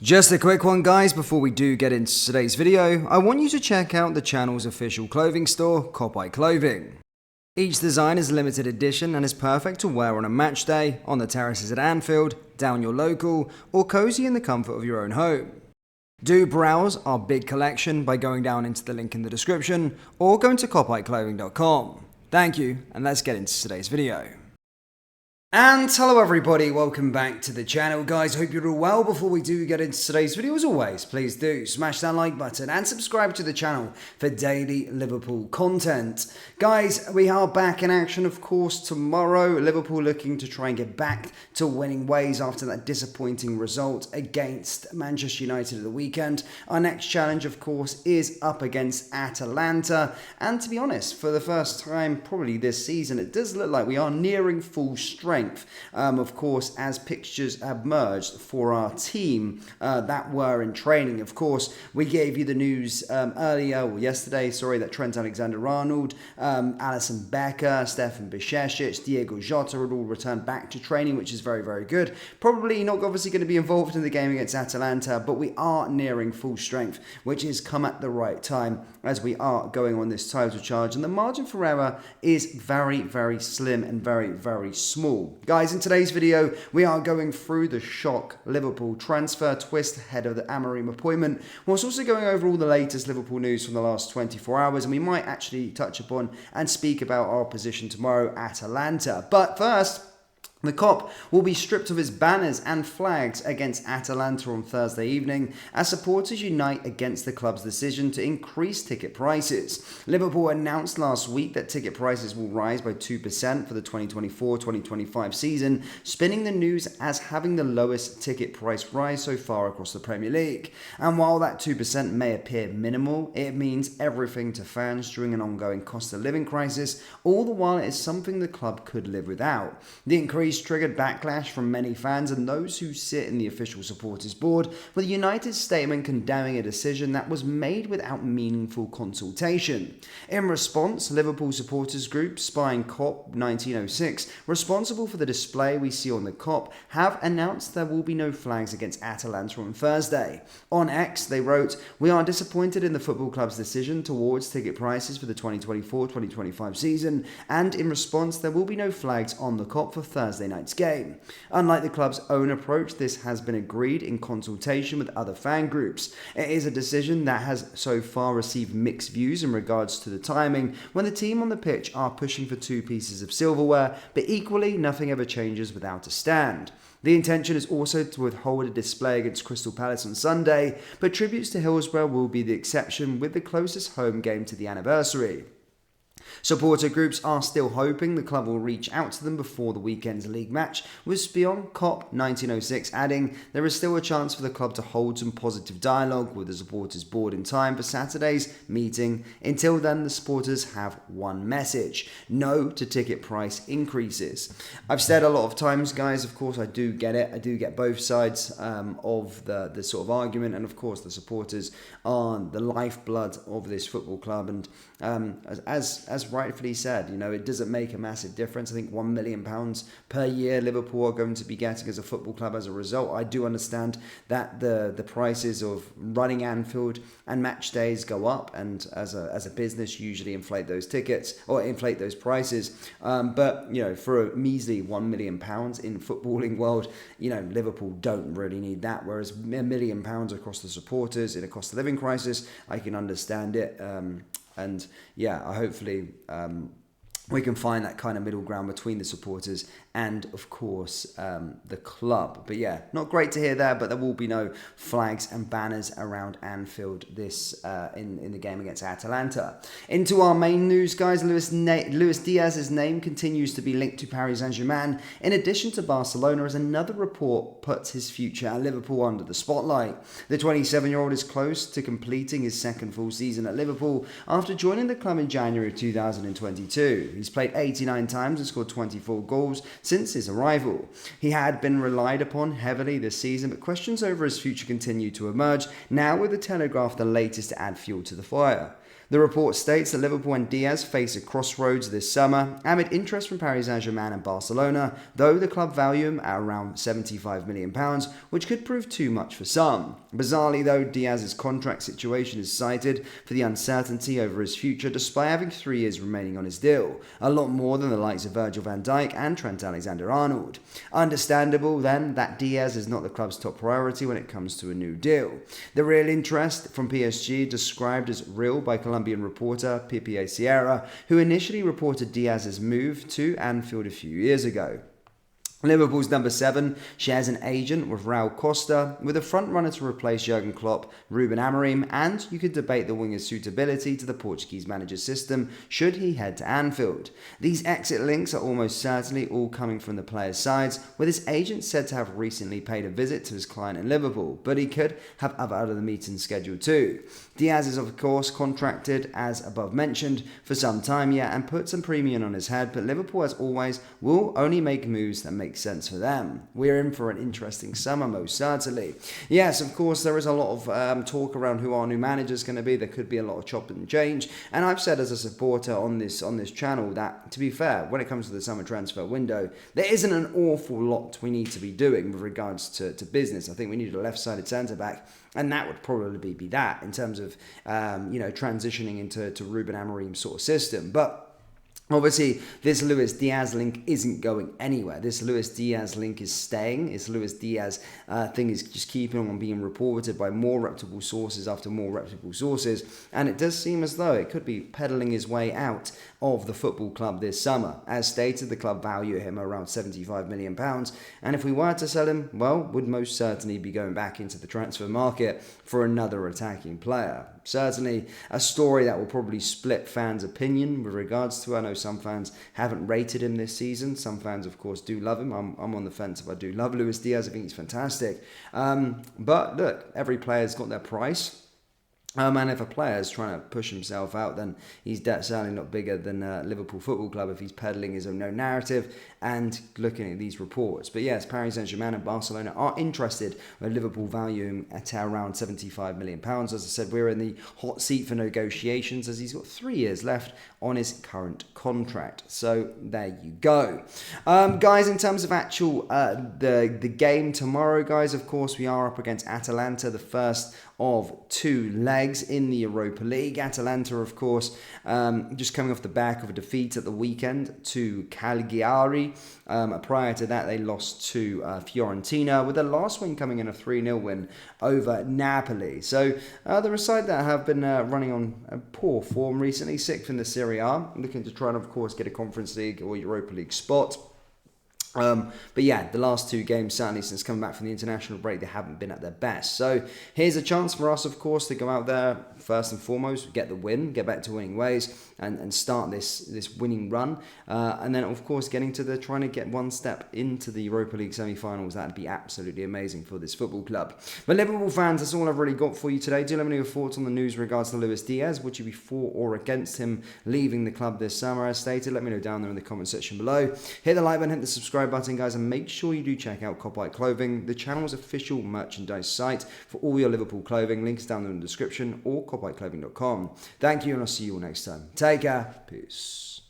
Just a quick one, guys, before we do get into today's video. I want you to check out the channel's official clothing store, Klopp Clothing. Each design is limited edition and is perfect to wear on a match day, on the terraces at Anfield, down your local, or cozy in the comfort of your own home. Do browse our big collection by going down into the link in the description or going to kloppiclothing.com. Thank you, and let's get into today's video. And hello everybody, welcome back to the channel, guys. Hope you're all well. Before we do get into today's video, as always, please do smash that like button and subscribe to the channel for daily Liverpool content. Guys, we are back in action, of course, tomorrow. Liverpool looking to try and get back to winning ways after that disappointing result against Manchester United at the weekend. Our next challenge, of course, is up against Atalanta. And to be honest, for the first time probably this season, it does look like we are nearing full strength. Of course, as pictures have merged for our team that were in training. Of course, we gave you the news yesterday, that Trent Alexander-Arnold, Alisson Becker, Stefan Bajcetic, Diego Jota had all returned back to training, which is very, very good. Probably not obviously going to be involved in the game against Atalanta, but we are nearing full strength, which has come at the right time as we are going on this title charge. And the margin for error is very, very slim and very, very small. Guys, in today's video, we are going through the shock Liverpool transfer twist ahead of the Amorim appointment, whilst also going over all the latest Liverpool news from the last 24 hours, and we might actually touch upon and speak about our position tomorrow at Atalanta. But first, the Kop will be stripped of his banners and flags against Atalanta on Thursday evening as supporters unite against the club's decision to increase ticket prices. Liverpool announced last week that ticket prices will rise by 2% for the 2024-2025 season, spinning the news as having the lowest ticket price rise so far across the Premier League. And while that 2% may appear minimal, it means everything to fans during an ongoing cost of living crisis, all the while it is something the club could live without. The increase triggered backlash from many fans and those who sit in the official supporters board, with United's statement condemning a decision that was made without meaningful consultation. In response, Liverpool supporters group Spying Cop 1906, responsible for the display we see on the Kop, have announced there will be no flags against Atalanta on Thursday. On X, they wrote, "We are disappointed in the football club's decision towards ticket prices for the 2024-2025 season, and in response, there will be no flags on the Kop for Thursday night's game." Unlike the club's own approach, this has been agreed in consultation with other fan groups. It is a decision that has so far received mixed views in regards to the timing, when the team on the pitch are pushing for two pieces of silverware, but equally nothing ever changes without a stand. The intention is also to withhold a display against Crystal Palace on Sunday, but tributes to Hillsborough will be the exception, with the closest home game to the anniversary. Supporter groups are still hoping the club will reach out to them before the weekend's league match, with Spion Cop 1906 adding, "There is still a chance for the club to hold some positive dialogue with the supporters board in time for Saturday's meeting. Until then, the supporters have one message: no to ticket price increases." I've said a lot of times, guys, of course I do get it. I do get both sides of the sort of argument, and of course the supporters are the lifeblood of this football club, and as rightfully said, it doesn't make a massive difference. I think £1 million per year Liverpool are going to be getting as a football club as a result. I do understand that the prices of running Anfield and match days go up, and as a business usually inflate those tickets or inflate those prices. But for a measly £1 million in footballing world, Liverpool don't really need that. Whereas £1 million across the supporters in a cost of living crisis, I can understand it. And yeah, hopefully we can find that kind of middle ground between the supporters and, of course, the club. But yeah, not great to hear there, but there will be no flags and banners around Anfield in the game against Atalanta. Into our main news, guys. Luis Diaz's name continues to be linked to Paris Saint-Germain, in addition to Barcelona, as another report puts his future at Liverpool under the spotlight. The 27-year-old is close to completing his second full season at Liverpool after joining the club in January of 2022. He's played 89 times and scored 24 goals since his arrival. He had been relied upon heavily this season, but questions over his future continue to emerge, now with the Telegraph the latest to add fuel to the fire. The report states that Liverpool and Diaz face a crossroads this summer amid interest from Paris Saint-Germain and Barcelona, though the club value him at around £75 million, which could prove too much for some. Bizarrely though, Diaz's contract situation is cited for the uncertainty over his future despite having 3 years remaining on his deal, a lot more than the likes of Virgil van Dijk and Trent Alexander-Arnold. Understandable then that Diaz is not the club's top priority when it comes to a new deal. The real interest from PSG described as real by Colombian reporter Pipe Sierra, who initially reported Diaz's move to Anfield a few years ago. Liverpool's number 7 shares an agent with Raul Costa, with a front-runner to replace Jurgen Klopp, Ruben Amorim, and you could debate the winger's suitability to the Portuguese manager's system should he head to Anfield. These exit links are almost certainly all coming from the player's sides, with his agent said to have recently paid a visit to his client in Liverpool, but he could have other meetings scheduled too. Diaz is of course contracted, as above mentioned, for some time yet and put some premium on his head, but Liverpool, as always, will only make moves that make sense for them. We're in for an interesting summer, most certainly. Yes, of course, there is a lot of talk around who our new manager is going to be. There could be a lot of chop and change, and I've said as a supporter on this channel that, to be fair, when it comes to the summer transfer window, there isn't an awful lot we need to be doing with regards to business. I think we need a left-sided centre-back, and that would probably be that in terms of transitioning into Ruben Amorim's sort of system. But obviously, this Luis Diaz link isn't going anywhere. This Luis Diaz link is staying. This Luis Diaz thing is just keeping on being reported by more reputable sources after more reputable sources. And it does seem as though it could be peddling his way out of the football club this summer. As stated, the club value him around £75 million. And if we were to sell him, well, would most certainly be going back into the transfer market for another attacking player. Certainly a story that will probably split fans' opinion with regards to. I know some fans haven't rated him this season. Some fans, of course, do love him. I'm on the fence if I do love Luis Diaz. I think he's fantastic. But look, every player's got their price. And if a player is trying to push himself out, then he's certainly not bigger than Liverpool Football Club if he's peddling his own narrative and looking at these reports. But yes, Paris Saint-Germain and Barcelona are interested, with Liverpool valuing at around £75 million. As I said, we're in the hot seat for negotiations as he's got 3 years left on his current contract. So there you go. Guys, in terms of actual the game tomorrow, guys, of course, we are up against Atalanta, the first of 2 legs in the Europa League. Atalanta, of course, just coming off the back of a defeat at the weekend to Cagliari. Prior to that, they lost to Fiorentina, with the last win coming in a 3-0 win over Napoli. So they're a side that have been running on a poor form recently, 6th in the Serie A, looking to try and, of course, get a Conference League or Europa League spot. But yeah, the last 2 games, certainly since coming back from the international break, they haven't been at their best. So here's a chance for us, of course, to go out there, first and foremost, get the win, get back to winning ways, and start this winning run. And then, of course, getting to trying to get one step into the Europa League semi-finals. That'd be absolutely amazing for this football club. But Liverpool fans, that's all I've really got for you today. Do let me know your thoughts on the news in regards to Luis Diaz. Would you be for or against him leaving the club this summer, as stated? Let me know down there in the comment section below. Hit the like button, hit the subscribe button, guys, and make sure you do check out Clothing, the channel's official merchandise site for all your Liverpool clothing. Links down there in the description, or copwhiteclothing.com. Thank you, and I'll see you all next time. Take care. Peace.